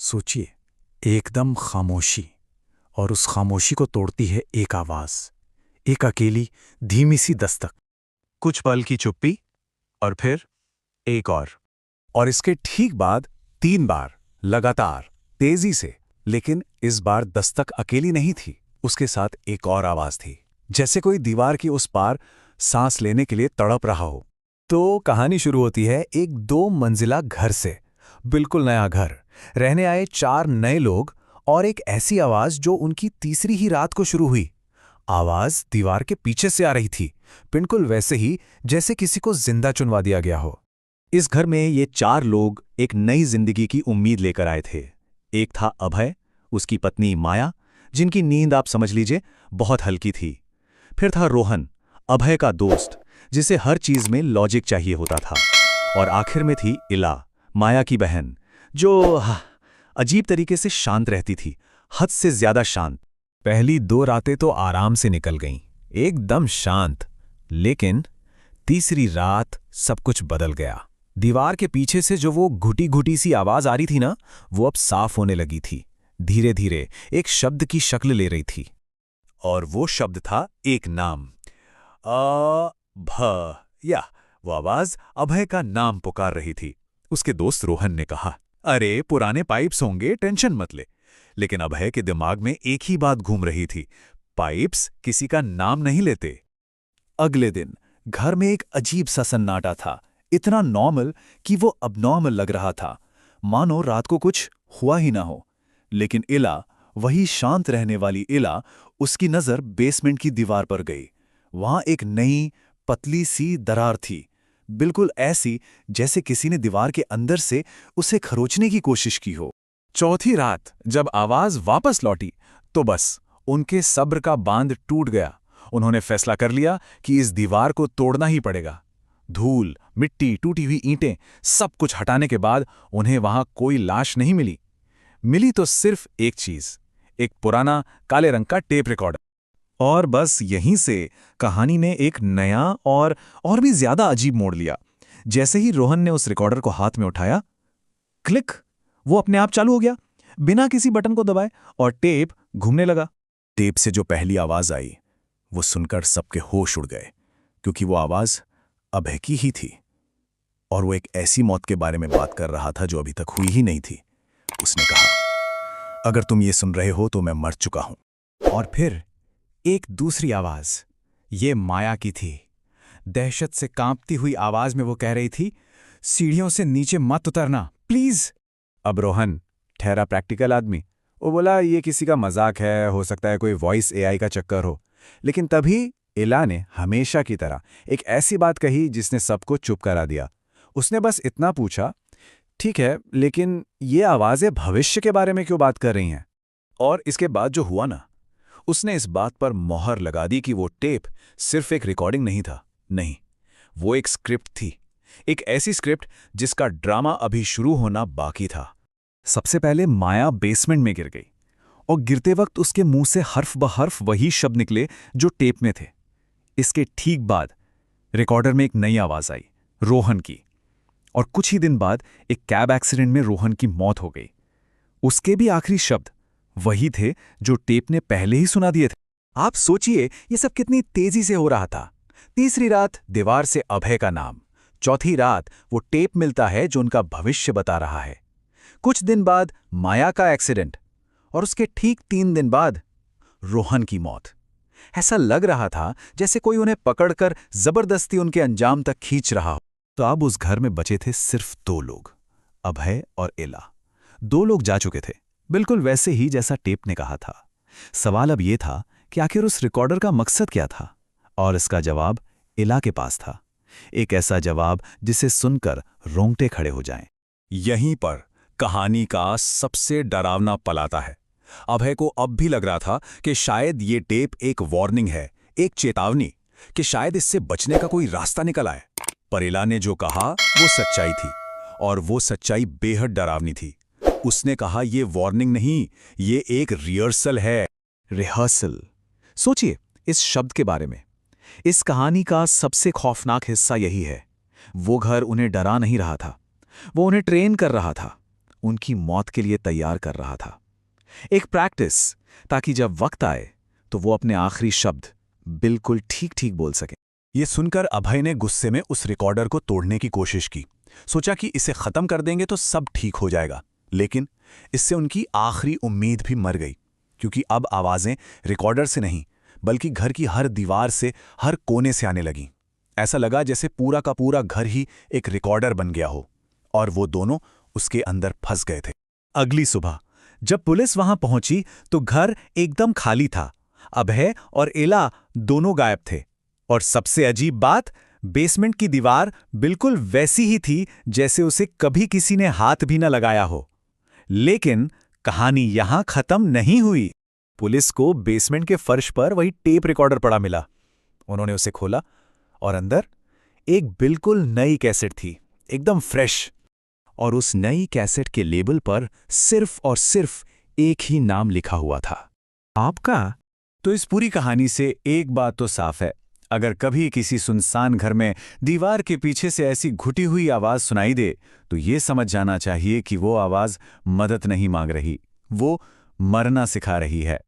सोचिए, एकदम खामोशी, और उस खामोशी को तोड़ती है एक आवाज, एक अकेली धीमी सी दस्तक। कुछ पल की चुप्पी और फिर एक और इसके ठीक बाद 3 बार लगातार तेजी से। लेकिन इस बार दस्तक अकेली नहीं थी, उसके साथ एक और आवाज थी, जैसे कोई दीवार की उस पार सांस लेने के लिए तड़प रहा हो। तो कहानी शुरू होती है एक 2 मंजिला घर से। बिल्कुल नया घर, रहने आए 4 नए लोग और एक ऐसी आवाज जो उनकी तीसरी ही रात को शुरू हुई। आवाज दीवार के पीछे से आ रही थी, बिल्कुल वैसे ही जैसे किसी को जिंदा चुनवा दिया गया हो। इस घर में ये 4 लोग एक नई जिंदगी की उम्मीद लेकर आए थे। एक था अभय, उसकी पत्नी माया, जिनकी नींद आप समझ लीजिए बहुत हल्की थी। फिर था रोहन, अभय का दोस्त, जिसे हर चीज में लॉजिक चाहिए होता था। और आखिर में थी इला, माया की बहन, जो अजीब तरीके से शांत रहती थी, हद से ज्यादा शांत। पहली 2 रातें तो आराम से निकल गईं, एकदम शांत। लेकिन तीसरी रात सब कुछ बदल गया। दीवार के पीछे से जो वो घुटी घुटी सी आवाज आ रही थी ना, वो अब साफ होने लगी थी। धीरे धीरे एक शब्द की शक्ल ले रही थी। और वो शब्द था एक नाम, या वो आवाज अभय का नाम पुकार रही थी। उसके दोस्त रोहन ने कहा, अरे पुराने पाइप्स होंगे, टेंशन मत ले। लेकिन अभय के दिमाग में एक ही बात घूम रही थी, पाइप्स किसी का नाम नहीं लेते। अगले दिन घर में एक अजीब सा सन्नाटा था, इतना नॉर्मल कि वो अबनॉर्मल लग रहा था, मानो रात को कुछ हुआ ही ना हो। लेकिन इला, वही शांत रहने वाली इला, उसकी नजर बेसमेंट की दीवार पर गई। वहां एक नई पतली सी दरार थी, बिल्कुल ऐसी जैसे किसी ने दीवार के अंदर से उसे खरोचने की कोशिश की हो। चौथी रात जब आवाज वापस लौटी, तो बस उनके सब्र का बांध टूट गया। उन्होंने फैसला कर लिया कि इस दीवार को तोड़ना ही पड़ेगा। धूल, मिट्टी, टूटी हुई ईंटें, सब कुछ हटाने के बाद उन्हें वहां कोई लाश नहीं मिली। मिली तो सिर्फ एक चीज, एक पुराना काले रंग का टेप रिकॉर्डर। और बस यहीं से कहानी ने एक नया और भी ज्यादा अजीब मोड़ लिया। जैसे ही रोहन ने उस रिकॉर्डर को हाथ में उठाया, क्लिक, वो अपने आप चालू हो गया, बिना किसी बटन को दबाए, और टेप घूमने लगा। टेप से जो पहली आवाज आई, वो सुनकर सबके होश उड़ गए, क्योंकि वो आवाज अभय की ही थी। और वो एक ऐसी मौत के बारे में बात कर रहा था जो अभी तक हुई ही नहीं थी। उसने कहा, अगर तुम ये सुन रहे हो तो मैं मर चुका हूं। और फिर एक दूसरी आवाज, ये माया की थी। दहशत से कांपती हुई आवाज में वो कह रही थी, सीढ़ियों से नीचे मत उतरना, प्लीज। अब रोहन ठहरा प्रैक्टिकल आदमी, वो बोला, ये किसी का मजाक है, हो सकता है कोई वॉइस एआई का चक्कर हो। लेकिन तभी इला ने हमेशा की तरह एक ऐसी बात कही जिसने सबको चुप करा दिया। उसने बस इतना पूछा, ठीक है, लेकिन ये आवाजें भविष्य के बारे में क्यों बात कर रही हैं? और इसके बाद जो हुआ ना, उसने इस बात पर मोहर लगा दी कि वो टेप सिर्फ एक रिकॉर्डिंग नहीं था। नहीं, वो एक स्क्रिप्ट थी, एक ऐसी स्क्रिप्ट जिसका ड्रामा अभी शुरू होना बाकी था। सबसे पहले माया बेसमेंट में गिर गई, और गिरते वक्त उसके मुंह से हर्फ ब हर्फ वही शब्द निकले जो टेप में थे। इसके ठीक बाद रिकॉर्डर में एक नई आवाज आई, रोहन की। और कुछ ही दिन बाद एक कैब एक्सीडेंट में रोहन की मौत हो गई। उसके भी आखिरी शब्द वही थे जो टेप ने पहले ही सुना दिए थे। आप सोचिए ये सब कितनी तेजी से हो रहा था। तीसरी रात दीवार से अभय का नाम, चौथी रात वो टेप मिलता है जो उनका भविष्य बता रहा है। कुछ दिन बाद माया का एक्सीडेंट, और उसके ठीक 3 दिन बाद रोहन की मौत। ऐसा लग रहा था जैसे कोई उन्हें पकड़कर जबरदस्ती उनके अंजाम तक खींच रहा हो। तो अब उस घर में बचे थे सिर्फ 2 लोग, अभय और इला। 2 लोग जा चुके थे, बिल्कुल वैसे ही जैसा टेप ने कहा था। सवाल अब यह था कि आखिर उस रिकॉर्डर का मकसद क्या था? और इसका जवाब इला के पास था। एक ऐसा जवाब जिसे सुनकर रोंगटे खड़े हो जाएं। यहीं पर कहानी का सबसे डरावना पल आता है। अभय को अब भी लग रहा था कि शायद ये टेप एक वार्निंग है, एक चेतावनी, कि शायद इससे बचने का कोई रास्ता निकल आए। पर इला ने जो कहा वो सच्चाई थी, और वो सच्चाई बेहद डरावनी थी। उसने कहा, ये वार्निंग नहीं, ये एक रिहर्सल है। रिहर्सल, सोचिए इस शब्द के बारे में। इस कहानी का सबसे खौफनाक हिस्सा यही है। वो घर उन्हें डरा नहीं रहा था, वो उन्हें ट्रेन कर रहा था। उनकी मौत के लिए तैयार कर रहा था। एक प्रैक्टिस, ताकि जब वक्त आए तो वो अपने आखिरी शब्द बिल्कुल ठीक ठीक बोल सके। ये सुनकर अभय ने गुस्से में उस रिकॉर्डर को तोड़ने की कोशिश की। सोचा कि इसे खत्म कर देंगे तो सब ठीक हो जाएगा, लेकिन इससे उनकी आखिरी उम्मीद भी मर गई, क्योंकि अब आवाजें रिकॉर्डर से नहीं बल्कि घर की हर दीवार से, हर कोने से आने लगीं। ऐसा लगा जैसे पूरा का पूरा घर ही एक रिकॉर्डर बन गया हो और वो दोनों उसके अंदर फंस गए थे। अगली सुबह जब पुलिस वहां पहुंची तो घर एकदम खाली था। अभय और एला दोनों गायब थे, और सबसे अजीब बात, बेसमेंट की दीवार बिल्कुल वैसी ही थी जैसे उसे कभी किसी ने हाथ भी न लगाया हो। लेकिन कहानी यहां खत्म नहीं हुई। पुलिस को बेसमेंट के फर्श पर वही टेप रिकॉर्डर पड़ा मिला। उन्होंने उसे खोला और अंदर एक बिल्कुल नई कैसेट थी, एकदम फ्रेश। और उस नई कैसेट के लेबल पर सिर्फ और सिर्फ एक ही नाम लिखा हुआ था, आपका। तो इस पूरी कहानी से एक बात तो साफ है, अगर कभी किसी सुनसान घर में दीवार के पीछे से ऐसी घुटी हुई आवाज सुनाई दे तो ये समझ जाना चाहिए कि वो आवाज मदद नहीं मांग रही, वो मरना सिखा रही है।